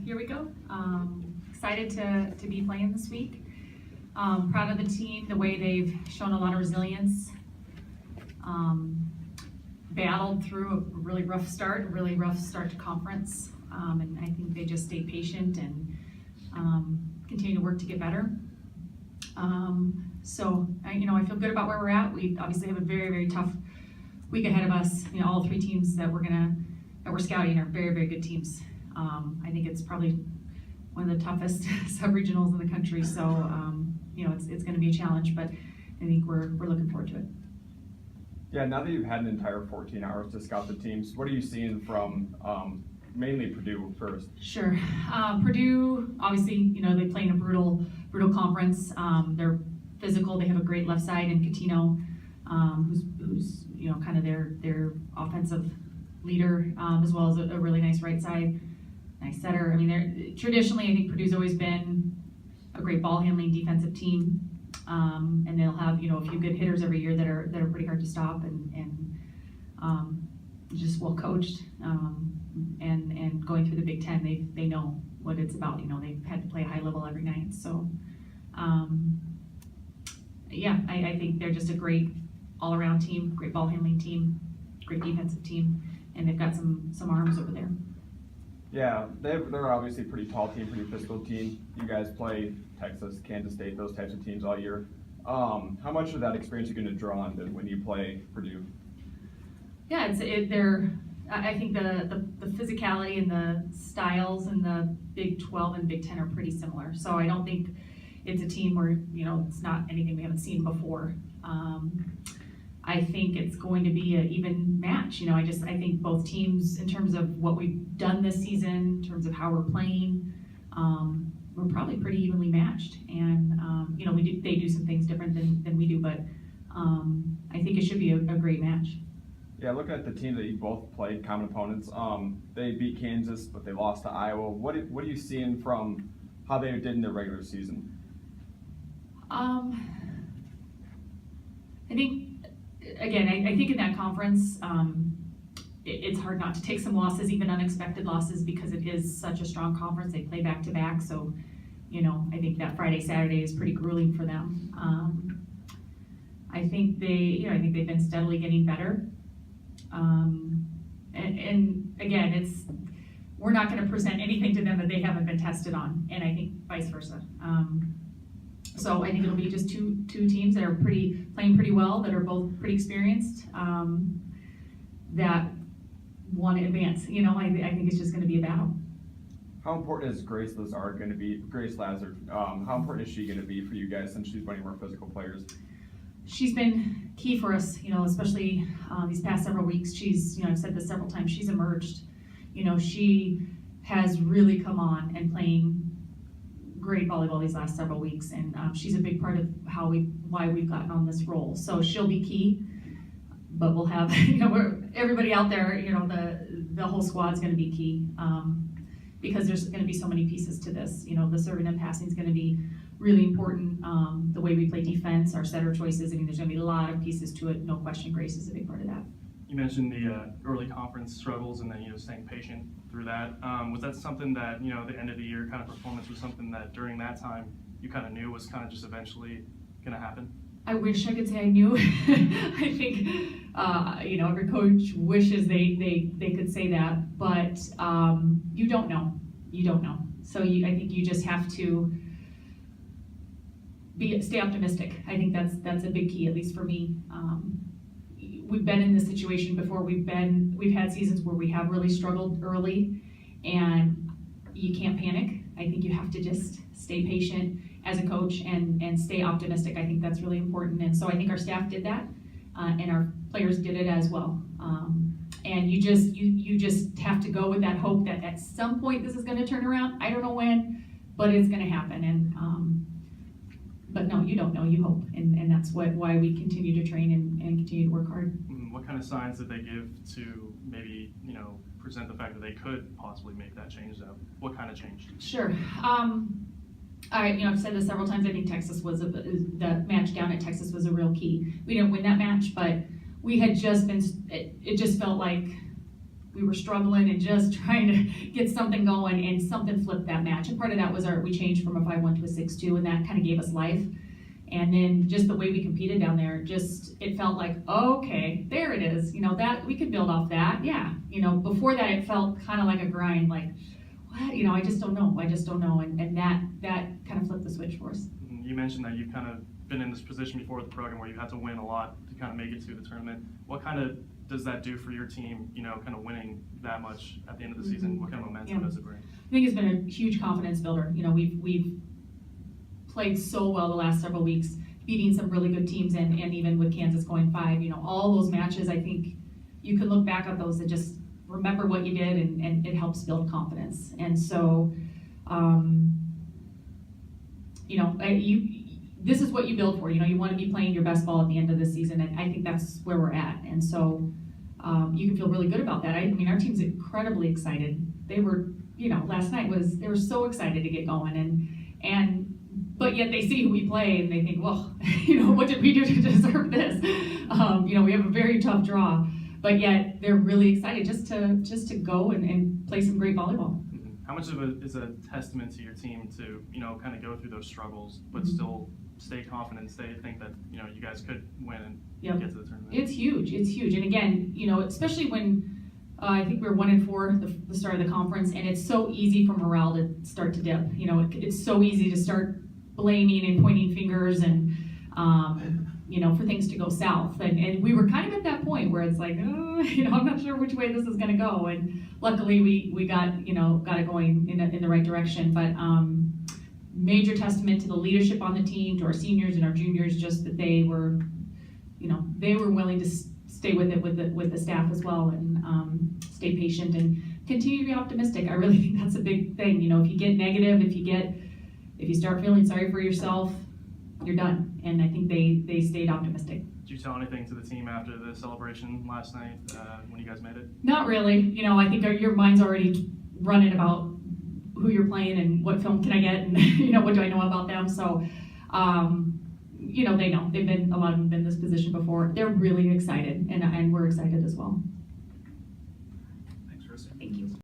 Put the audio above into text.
here we go. Excited to be playing this week. Proud of the team, the way they've shown a lot of resilience. Battled through a really rough start to conference, and I think they just stayed patient and continue to work to get better. So I feel good about where we're at. We obviously have a very, very tough week ahead of us. All three teams that we're scouting are very, very good teams. I think it's probably one of the toughest sub-regionals in the country. So it's going to be a challenge, but I think we're looking forward to it. Yeah, now that you've had an entire 14 hours to scout the teams, what are you seeing from mainly Purdue first? Sure. Purdue, obviously, they play in a brutal conference. They're physical. They have a great left side in Catino, who's kind of their offensive leader, as well as a really nice right side, nice setter. I mean, they're traditionally, I think Purdue's always been a great ball handling defensive team. And they'll have a few good hitters every year that are pretty hard to stop and just well coached, and going through the Big Ten, they know what it's about. They've had to play a high level every night. So I think they're just a great all around team, great ball handling team, great defensive team, and they've got some arms over there. Yeah, they're obviously a pretty tall team, pretty physical team. You guys play Texas, Kansas State, those types of teams all year. How much of that experience are you going to draw on when you play Purdue? Yeah, I think the physicality and the styles in the Big 12 and Big 10 are pretty similar. So I don't think it's a team where it's not anything we haven't seen before. I think it's going to be an even match. I think both teams, in terms of what we've done this season, in terms of how we're playing, we're probably pretty evenly matched. And they do some things different than we do, but I think it should be a great match. Yeah, looking at the team that you both played, common opponents, they beat Kansas, but they lost to Iowa. What are you seeing from how they did in the regular season? I think. Again, I think in that conference, it's hard not to take some losses, even unexpected losses, because it is such a strong conference. They play back to back, so I think that Friday, Saturday is pretty grueling for them. I think they've been steadily getting better. And again, we're not going to present anything to them that they haven't been tested on, and I think vice versa. So I think it'll be just two teams that are playing pretty well, that are both pretty experienced, that want to advance. I think it's just going to be a battle. How important is Grace Lazard going to be? Grace Lazard, how important is she going to be for you guys since she's one of your more physical players? She's been key for us, especially these past several weeks. She's, I've said this several times, she's emerged. She has really come on and playing great volleyball these last several weeks, and she's a big part of why we've gotten on this role. So she'll be key, but we'll have everybody out there. The whole squad's going to be key, because there's going to be so many pieces to this. The serving and passing is going to be really important. The way we play defense, our setter choices. There's going to be a lot of pieces to it. No question, Grace is a big part of that. You mentioned the early conference struggles and then staying patient through that. Was that something that the end of the year kind of performance was something that during that time you kind of knew was kind of just eventually going to happen? I wish I could say I knew. I think every coach wishes they could say that, but you don't know. So I think you just have to stay optimistic. I think that's a big key, at least for me. We've been in this situation before. We've had seasons where we have really struggled early, and you can't panic. I think you have to just stay patient as a coach and stay optimistic. I think that's really important. And so I think our staff did that, and our players did it as well. And you just have to go with that hope that at some point this is going to turn around. I don't know when, but it's going to happen. And but no, you don't know, you hope, and that's why we continue to train and continue to work hard. What kind of signs did they give to maybe, present the fact that they could possibly make that change though? What kind of change? Sure. I've said this several times. I think the match down at Texas was a real key. We didn't win that match, but we had just been, it just felt like we were struggling and just trying to get something going, and something flipped that match. And part of that was we changed from a 5-1 to a 6-2, and that kind of gave us life. And then just the way we competed down there, it felt like, okay, there it is. That we could build off that. Yeah. Before that, it felt kind of like a grind, like, what? I just don't know. And that kind of flipped the switch for us. You mentioned that you've kind of been in this position before with the program where you had to win a lot to kind of make it to the tournament. What kind of does that do for your team, kind of winning that much at the end of the season? What kind of momentum does it bring? I think it's been a huge confidence builder. We've played so well the last several weeks, beating some really good teams, and even with Kansas going 5, all those matches, I think you can look back at those and just remember what you did, and it helps build confidence. And so, this is what you build for. You want to be playing your best ball at the end of the season, and I think that's where we're at. And so you can feel really good about that. I mean, our team's incredibly excited. They were, last night they were so excited to get going, but yet they see who we play and they think, well, what did we do to deserve this? We have a very tough draw, but yet they're really excited just to go and play some great volleyball. How much of it is a testament to your team to, kind of go through those struggles, but still stay confident, think that, you guys could win and get to the tournament? It's huge. And again, especially when I think we were 1-4 the start of the conference, and it's so easy for morale to start to dip. It's so easy to start blaming and pointing fingers and, for things to go south. And we were kind of at that point where it's like, I'm not sure which way this is going to go. And luckily we got it going in the right direction. But major testament to the leadership on the team, to our seniors and our juniors, just that they were willing to stay with it with the staff as well, and stay patient and continue to be optimistic. I really think that's a big thing. If you get negative, if you start feeling sorry for yourself, you're done. And I think they stayed optimistic. Did you tell anything to the team after the celebration last night when you guys made it? Not really. I think your mind's already running about who you're playing and what film can I get, and what do I know about them. So, they know. A lot of them have been in this position before. They're really excited, and we're excited as well.